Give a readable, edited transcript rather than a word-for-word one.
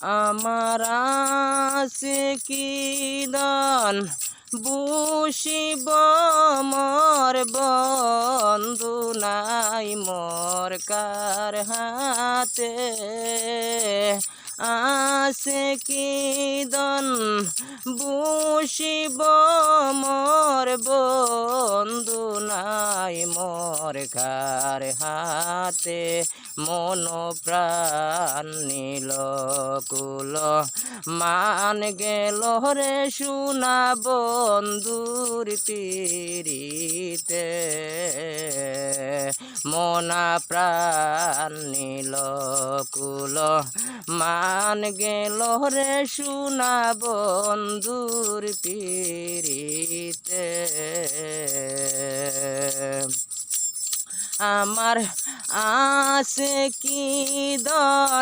আমার আছে কি দান বুঝিব মোর বন্ধু নাই মোর কার হাতে আছে কি দন বুঝিব মোর বন্ধু নাই মোর কার হাতে মন প্রাণ নীল কুল মান গেল রে শুনা বন্ধুর পিরিতে মনা প্রাণ নীল কুল মান গেল রে শুনা বন্ধুর পিরিতে আমার আছে কি দন